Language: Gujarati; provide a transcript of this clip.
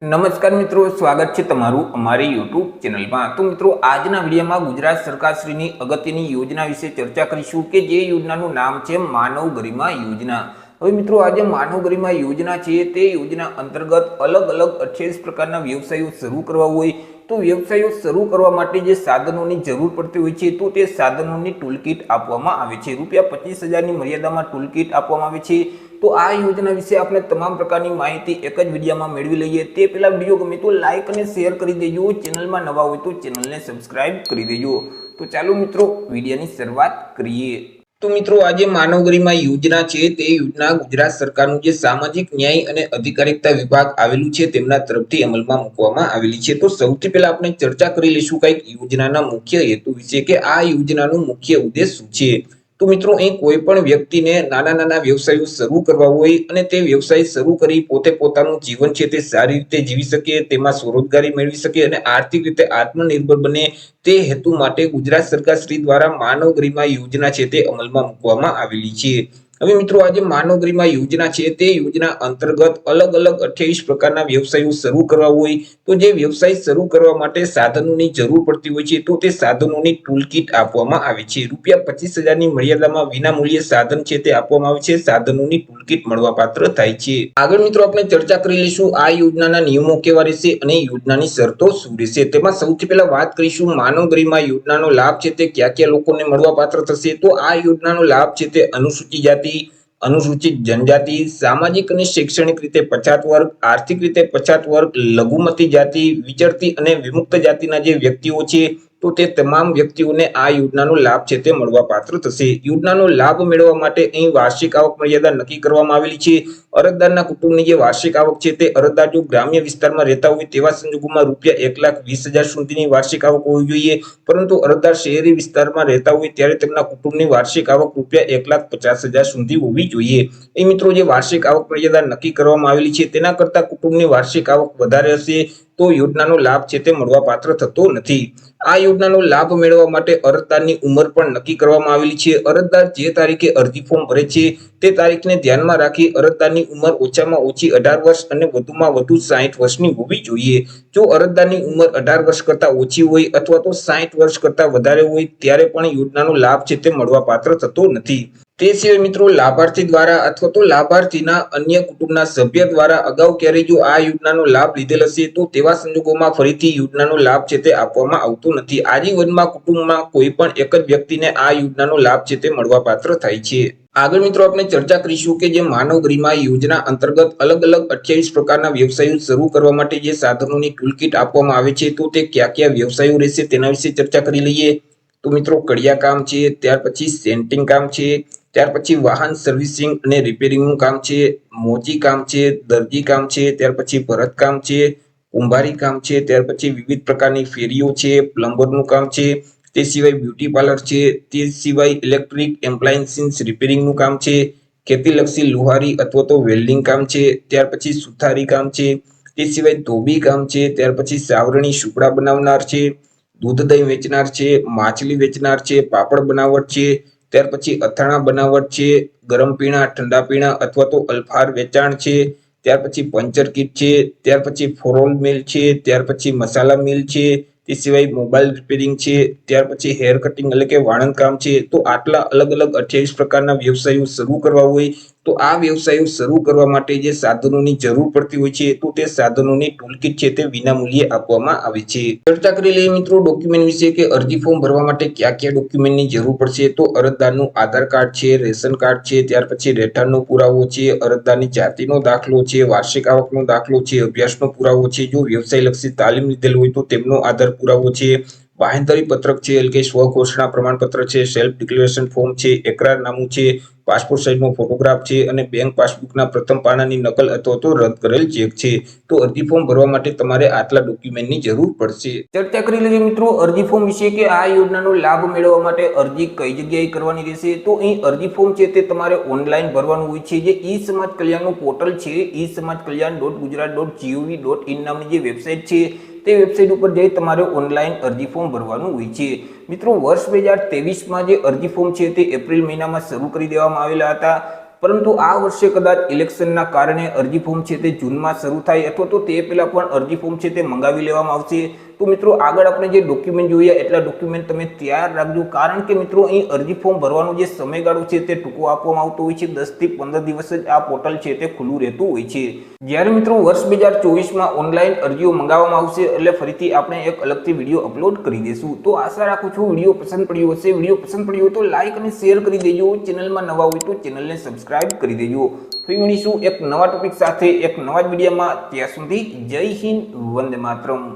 નમસ્કાર મિત્રો, સ્વાગત છે તમારું અમારી યુટ્યુબ ચેનલમાં। તો મિત્રો, આજના વિડીયોમાં ગુજરાત સરકારશ્રીની અગત્યની યોજના વિશે ચર્ચા કરીશું કે જે યોજનાનું નામ છે માનવ ગરિમા યોજના। હવે મિત્રો, આ જે માનવ ગરિમા યોજના છે તે યોજના અંતર્ગત અલગ અલગ 28 પ્રકારના વ્યવસાયો શરૂ કરવા હોય તો વ્યવસાયો શરૂ કરવા માટે જે સાધનોની જરૂર પડતી હોય છે તો તે સાધનોની ટૂલકીટ આપવામાં આવે છે। ₹25,000ની મર્યાદામાં ટૂલકીટ આપવામાં આવે છે। તો આ યોજના વિશે આપણે તમામ પ્રકારની માહિતી એક જ વિડીયોમાં મેળવી લઈએ। તે પહેલા વિડીયો ગમે તો લાઈક અને શેર કરી દેજો, ચેનલમાં નવા હોય તો ચેનલને સબસ્ક્રાઇબ કરી દેજો। તો ચાલો મિત્રો, વિડીયોની શરૂઆત કરીએ। તો મિત્રો, આ જે માનવ ગરિમા યોજના છે તે યોજના ગુજરાત સરકારનું જે સામાજિક ન્યાય અને અધિકારિતા વિભાગ આવેલું છે તેમના તરફથી અમલમાં મૂકવામાં આવેલી છે। તો સૌથી પહેલા આપણે ચર્ચા કરી લઈશું કંઈક યોજનાના મુખ્ય હેતુ વિશે કે આ યોજનાનું મુખ્ય ઉદ્દેશ શું છે। તો મિત્રો, અહીં કોઈ પણ વ્યક્તિને નાના વ્યવસાયો શરૂ કરવા હોય અને તે વ્યવસાય શરૂ કરી પોતે પોતાનું જીવન છે તે સારી રીતે જીવી શકે, તેમાં સ્વરોજગારી મેળવી શકે અને આર્થિક રીતે આત્મનિર્ભર બને, તે હેતુ માટે ગુજરાત સરકાર શ્રી દ્વારા માનવ ગરિમા યોજના છે તે અમલમાં મૂકવામાં આવેલી છે। હવે મિત્રો, આ જે માનવ ગરિમા યોજના છે તે યોજના અંતર્ગત અલગ અલગ 28 પ્રકારના વ્યવસાયો શરૂ કરવા હોય તો જે વ્યવસાય શરૂ કરવા માટે સાધનોની જરૂર પડતી હોય છે તો તે સાધનોની ટૂલકીટ આપવામાં આવે છે। ₹25,000ની મર્યાદામાં વિનામૂલ્યે સાધન છે તે આપવામાં આવે છે, સાધનોની ટૂલકીટ મળવાપાત્ર થાય છે। આગળ મિત્રો, આપણે ચર્ચા કરી લઈશું આ યોજનાના નિયમો કેવા રહેશે અને યોજનાની શરતો શું રહેશે। તેમાં સૌથી પહેલા વાત કરીશું માનવ ગરિમા યોજનાનો લાભ છે તે કયા લોકોને મળવાપાત્ર થશે। તો આ યોજનાનો લાભ છે તે અનુસૂચિત જાતિ, અનુસૂચિત જનજાતિ, સામાજિક અને શૈક્ષણિક રીતે પછાત વર્ગ, આર્થિક રીતે પછાત વર્ગ, લઘુમતી જાતિ, વિચરતી અને વિમુક્ત જાતિના જે વ્યક્તિઓ છે તો તે તમામ વ્યક્તિઓને આ યોજનાનો લાભ છે તે મળવાપાત્ર થશે। યોજનાનો લાભ મેળવવા માટે અહીં વાર્ષિક આવક મર્યાદા નક્કી કરવામાં આવેલી છે। અરજદારના કુટુંબની જે વાર્ષિક આવક છે તે અરજદાર જો ગ્રામ્ય વિસ્તારમાં રહેતા હોય તેવા સંજોગોમાં ₹1,20,000 સુધીની વાર્ષિક આવક હોવી જોઈએ, પરંતુ અરજદાર શહેરી વિસ્તારમાં રહેતા હોય ત્યારે તેમના કુટુંબની વાર્ષિક આવક ₹1,50,000 સુધી હોવી જોઈએ। એ મિત્રો, જે વાર્ષિક આવક મર્યાદા નક્કી કરવામાં આવેલી છે તેના કરતા કુટુંબની વાર્ષિક આવક વધારે હશે તો યોજનાનો લાભ છે તે મળવાપાત્ર થતો નથી। આ યોજનાનો લાભ મેળવવા માટે અરજદારની ઉંમર પણ નક્કી કરવામાં આવેલી છે। અરજદાર જે તારીખે અરજી ફોર્મ ભરે છે તે તારીખને ધ્યાનમાં રાખી અરજદારની ઉંમર ઓછામાં ઓછી 18 વર્ષ અને વધુમાં વધુ 60 વર્ષની હોવી જોઈએ। જો અરજદારની ઉંમર 18 વર્ષ કરતા ઓછી હોય અથવા તો 60 વર્ષ કરતા વધારે હોય ત્યારે પણ યોજનાનો લાભ છે તે મળવાપાત્ર થતો નથી। તે સિવાય મિત્રો, લાભાર્થી દ્વારા અથવા તો લાભાર્થીના અન્ય કુટુંબના સભ્ય દ્વારા અગાઉ ક્યારેય જો આ યોજનાનો લાભ લીધેલ હશે તો તેવા સંજોગોમાં ફરીથી યોજનાનો લાભ છે તે આપવામાં આવતો નથી। આજીવનમાં કુટુંબમાં કોઈ પણ એક જ વ્યક્તિને આ યોજનાનો લાભ છે તે મળવાપાત્ર થાય છે। આગળ મિત્રો, આપણે ચર્ચા કરીશું કે જે માનવ ગરિમા યોજના અંતર્ગત અલગ અલગ 28 પ્રકારના વ્યવસાયો શરૂ કરવા માટે જે સાધનોની ટૂલકીટ આપવામાં આવે છે તો તે કયા વ્યવસાયો રહેશે તેના વિશે ચર્ચા કરી લઈએ। તો મિત્રો, કડિયા કામ છે, ત્યાર પછી સેન્ટિંગ કામ છે, ત્યાર પછી વાહન સર્વિસિંગ અને રિપેરિંગનું કામ છે, મોચી કામ છે, દરજી કામ છે, ત્યાર પછી ભરત કામ છે, કુંભારી કામ છે, ત્યાર પછી વિવિધ પ્રકારની ફેરીઓ છે, પ્લમ્બરનું કામ છે, તે સિવાય બ્યુટી પાર્લર છે, તે સિવાય ઇલેક્ટ્રિક એપ્લાયન્સીસ રિપેરિંગનું કામ છે, ખેતીલક્ષી લુહારી અથવા તો વેલ્ડિંગ કામ છે, ત્યાર પછી સુથારી કામ છે, તે સિવાય ધોબી કામ છે, ત્યાર પછી સાવરણી સુપડા બનાવનાર છે, દૂધ દહીં વેચનાર છે, માછલી વેચનાર છે, પાપડ બનાવટ છે, ત્યાર પછી અથાણા બનાવટ છે, ગરમ પીણા, ઠંડા પીણા અથવા તો અલ્ફાર વેચાણ છે, ત્યાર પછી પંચર કીટ છે, ત્યાર પછી ફોરોલ મિલ છે, ત્યાર પછી મસાલા મિલ છે, તે સિવાય મોબાઈલ રિપેરિંગ છે, ત્યાર પછી હેર કટિંગ એટલે કે વાણંદ કામ છે। તો આટલા અલગ અલગ 28 પ્રકારના વ્યવસાયો શરૂ કરવા હોય તો આ વ્યવસાયો શરૂ કરવા માટે જે સાધનોની જરૂર પડતી હોય છે તો તે સાધનોની ટૂલકીટ છે તે વિનામૂલ્યે આપવામાં આવે છે। ચર્ચા કરી લઈએ મિત્રો ડોક્યુમેન્ટ વિશે કે અરજી ફોર્મ ભરવા માટે કયા ડોક્યુમેન્ટની જરૂર પડશે। તો અરજદારનું આધાર કાર્ડ છે, રેશન કાર્ડ છે, ત્યાર પછી રહેઠાણનો પુરાવો છે, અરજદારની જાતિનો દાખલો છે, વાર્ષિક આવકનો દાખલો છે, અભ્યાસનો પુરાવો છે, જો વ્યવસાયલક્ષી તાલીમ લીધેલ હોય તો તેમનો આધાર પુરાવો છે, બાંહેધરી પત્રક છે એટલે કે સ્વઘોષણા પ્રમાણપત્ર છે, સેલ્ફ ડિક્લેરેશન ફોર્મ છે, એકરારનામું છે, પાસપોર્ટ સાઇઝનો ફોટોગ્રાફ છે અને બેંક પાસબુકના પ્રથમ પાનાની નકલ અથવા તો રદ કરેલ ચેક છે। તો અરજી ફોર્મ ભરવા માટે તમારે આટલા ડોક્યુમેન્ટની જરૂર પડશે। ચર્ચા કરી લઈએ મિત્રો અરજી ફોર્મ વિશે કે આ યોજનાનો લાભ મેળવવા માટે અરજી કઈ જગ્યાએ કરવાની રહેશે। તો અહીં અરજી ફોર્મ છે તે તમારે ઓનલાઈન ભરવાનું હોય છે। જે ઈ સમાજ કલ્યાણનું પોર્ટલ છે esamajkalyan.gujarat.gov.in નામની જે વેબસાઇટ છે તે વેબસાઇટ ઉપર જઈ તમારે ઓનલાઈન અરજી ફોર્મ ભરવાનું હોય છે। મિત્રો, વર્ષ 2023માં જે અરજી ફોર્મ છે તે એપ્રિલ મહિનામાં શરૂ કરી દેવામાં આવેલા હતા। પરંતુ આ વર્ષે કદાચ ઇલેક્શનના કારણે અરજી ફોર્મ છે તે જૂનમાં શરૂ થાય અથવા તો તે પહેલાં પણ અરજી ફોર્મ છે તે મંગાવી લેવામાં આવશે. તો મિત્રો આગળ આપણે જે ડોક્યુમેન્ટ જોઈએ એટલા ડોક્યુમેન્ટ તમે તૈયાર રાખજો, કારણ કે મિત્રો અહીં અરજી ફોર્મ ભરવાનો જે સમયગાળો છે તે ટૂંકો આપવામાં આવતો હોય છે. 10 થી 15 દિવસ જ આ પોર્ટલ છે તે ખુલ્લું રહેતું હોય છે. જ્યારે મિત્રો વર્ષ 2024માં ઓનલાઈન અરજીઓ મંગાવવામાં આવશે એટલે ફરીથી આપણે એક અલગથી વિડીયો અપલોડ કરી દઈશું. તો આશા રાખું છું વિડીયો પસંદ પડ્યો હશે. વિડીયો પસંદ પડ્યો હોય તો લાઈક અને શેર કરી દેજો. ચેનલમાં નવા હોય તો ચેનલને સબસ્ક્રાઇબ કરી દેજો. ફરી મળીશું એક નવા ટોપિક સાથે એક નવા જ વિડીયોમાં. ત્યાં સુધી જય હિન્દ, વંદે માતરમ.